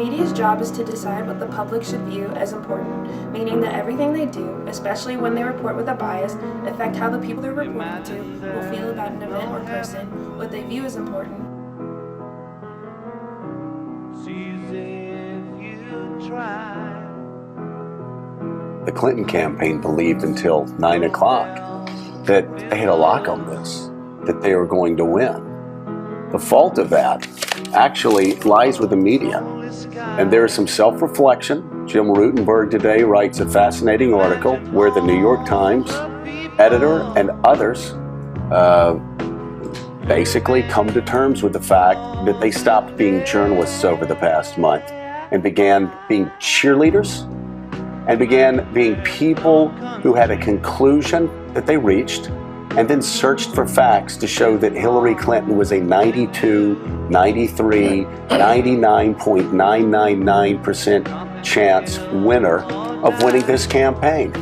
media's job is to decide what the public should view as important, meaning that everything they do, especially when they report with a bias, affect how the people they're reporting to will feel about an event or person, what they view as important. The Clinton campaign believed until 9 o'clock that they had a lock on this, that they were going to win. The fault of that actually lies with the media. And there is some self-reflection. Jim Rutenberg today writes a fascinating article where the New York Times editor and others basically come to terms with the fact that they stopped being journalists over the past month and began being cheerleaders and began being people who had a conclusion that they reached and then searched for facts to show that Hillary Clinton was a 92, 93, 99.999% chance winner of winning this campaign.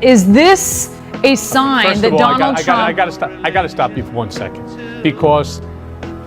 Is this a sign that Donald Trump... I gotta stop you for 1 second, because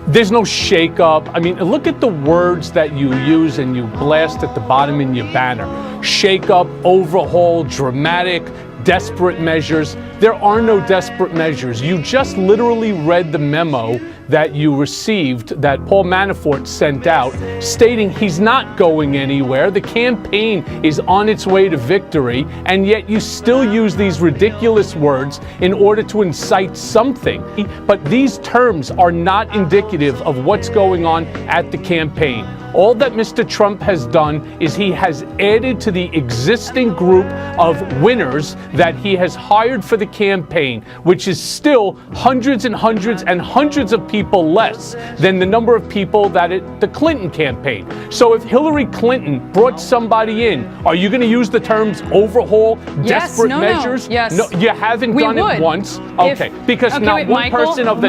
there's no shake-up. I mean, look at the words that you use and you blast at the bottom in your banner. Shake-up, overhaul, dramatic, desperate measures. There are no desperate measures. You just literally read the memo that you received that Paul Manafort sent out stating he's not going anywhere. The campaign is on its way to victory, and yet you still use these ridiculous words in order to incite something. But these terms are not indicative of what's going on at the campaign. All that Mr. Trump has done is he has added to the existing group of winners that he has hired for the campaign, which is still hundreds and hundreds and hundreds of people less than the number of people that the Clinton campaign. So if Hillary Clinton brought somebody in, are you going to use the terms overhaul, desperate measures? No. Yes. No, you haven't done it once. Okay, because not one person of the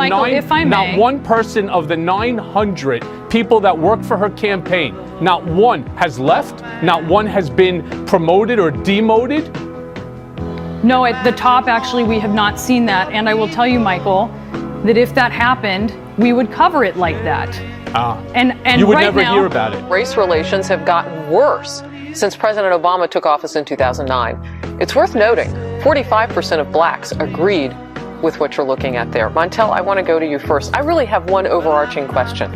900 people that work for her campaign, not one has left, not one has been promoted or demoted. No, at the top, actually, we have not seen that. And I will tell you, Michael, that if that happened, we would cover it like that. And you would right never now, hear about it. Race relations have gotten worse since President Obama took office in 2009. It's worth noting, 45% of blacks agreed with what you're looking at there. Montel, I want to go to you first. I really have one overarching question.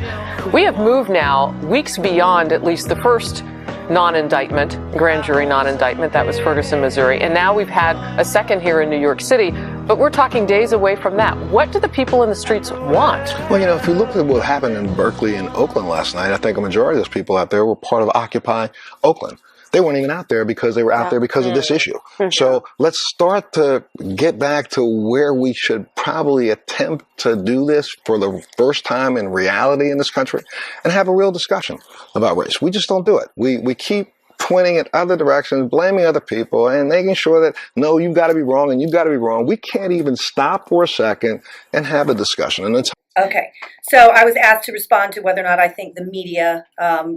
We have moved now weeks beyond at least the first non-indictment, grand jury non-indictment, that was Ferguson, Missouri, and now we've had a second here in New York City, but we're talking days away from that. What do the people in the streets want? Well, you know, if you look at what happened in Berkeley and Oakland last night, I think a majority of those people out there were part of Occupy Oakland. They weren't even out there because they were out there because of this issue. So let's start to get back to where we should probably attempt to do this for the first time in reality in this country and have a real discussion about race. We just don't do it. We keep pointing at other directions, blaming other people, and making sure that, no, you've got to be wrong and you've got to be wrong. We can't even stop for a second and have a discussion. And it's Okay, so I was asked to respond to whether or not I think the media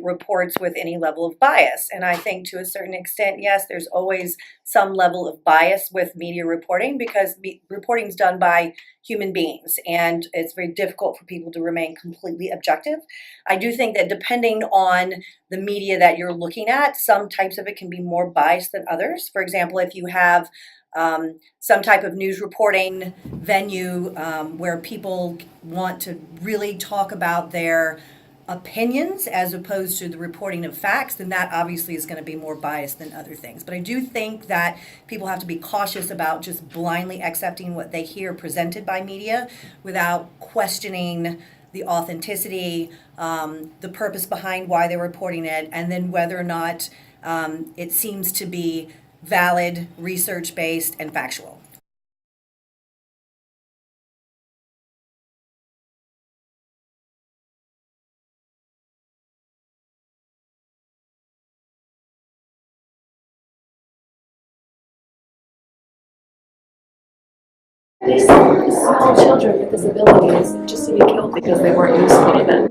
reports with any level of bias. And I think to a certain extent, yes, there's always some level of bias with media reporting because reporting is done by human beings and it's very difficult for people to remain completely objective. I do think that depending on the media that you're looking at, some types of it can be more biased than others. For example, if you have some type of news reporting venue where people want to really talk about their opinions as opposed to the reporting of facts, then that obviously is going to be more biased than other things. But I do think that people have to be cautious about just blindly accepting what they hear presented by media without questioning the authenticity, the purpose behind why they're reporting it, and then whether or not it seems to be valid, research-based, and factual. They sent small children with disabilities just to be killed because they weren't used to it.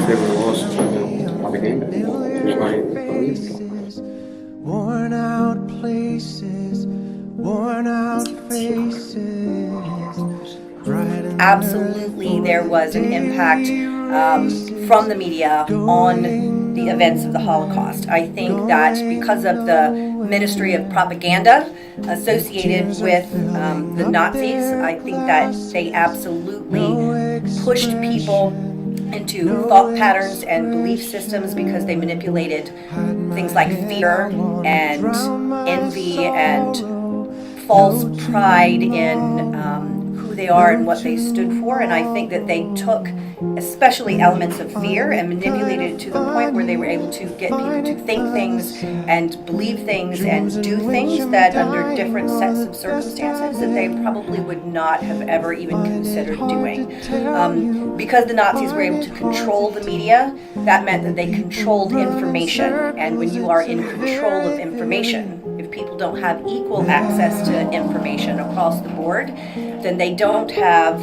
They were lost on the game. Worn out places, worn out faces. absolutely there was an impact from the media on the events of the Holocaust. I think that because of the Ministry of Propaganda associated with the Nazis, I think that they absolutely pushed people into thought patterns and belief systems because they manipulated things like fear and envy and false pride in who they are and what they stood for. And I think that they took especially elements of fear and manipulated it to the point where they were able to get people to think things and believe things and do things that under different sets of circumstances that they probably would not have ever even considered doing. Because the Nazis were able to control the media, that meant that they controlled information. And when you are in control of information, if people don't have equal access to information across the board, then they don't have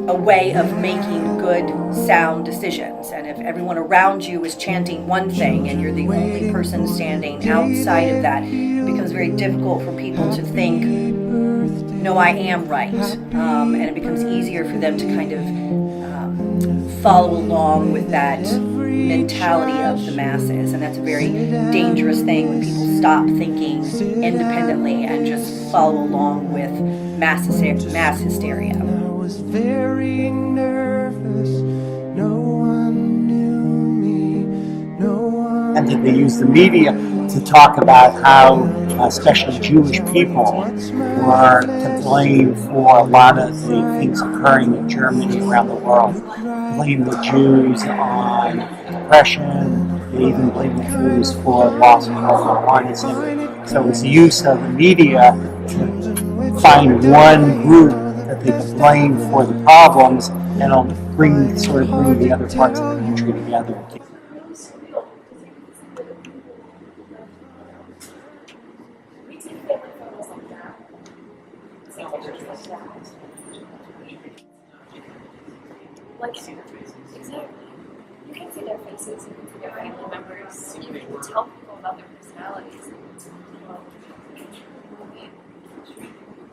a way of making good, sound decisions. And if everyone around you is chanting one thing and you're the only person standing outside of that, it becomes very difficult for people to think, no, I am right. And it becomes easier for them to kind of follow along with that mentality of the masses. And that's a very dangerous thing when people stop thinking independently and just follow along with mass hysteria. I was very nervous. No one knew me. No one. And that they use the media to talk about how, especially Jewish people, were to blame for a lot of the things occurring in Germany and around the world. Blame the Jews on depression. They even blame the Jews for loss of Zionism. So it was the use of the media to find one group that they could blame for the problems, and it'll bring the other parts of the country together. Like, exactly. You can see their faces, you can see their family members, you can tell people about their personalities.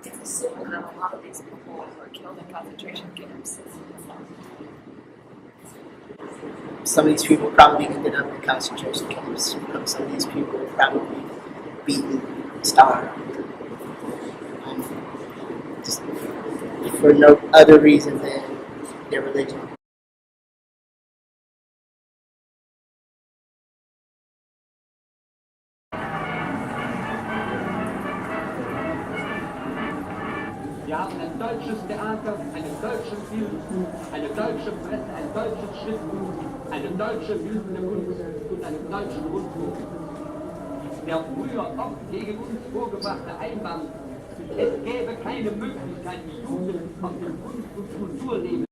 It's assumed that a lot of these people were killed in concentration camps. Some of these people probably ended up in concentration camps. Some of these people were probably beaten, starved. Just for no other reason than their religion. Wir haben ein deutsches Theater, einen deutschen Film, eine deutsche Presse, ein deutsches Schriftbuch, eine deutsche bildende Kunst und einen deutschen Rundfunk. Der früher oft gegen uns vorgebrachte Einwand, es gäbe keine Möglichkeit, die Jugend auf dem Kunst- und Kulturleben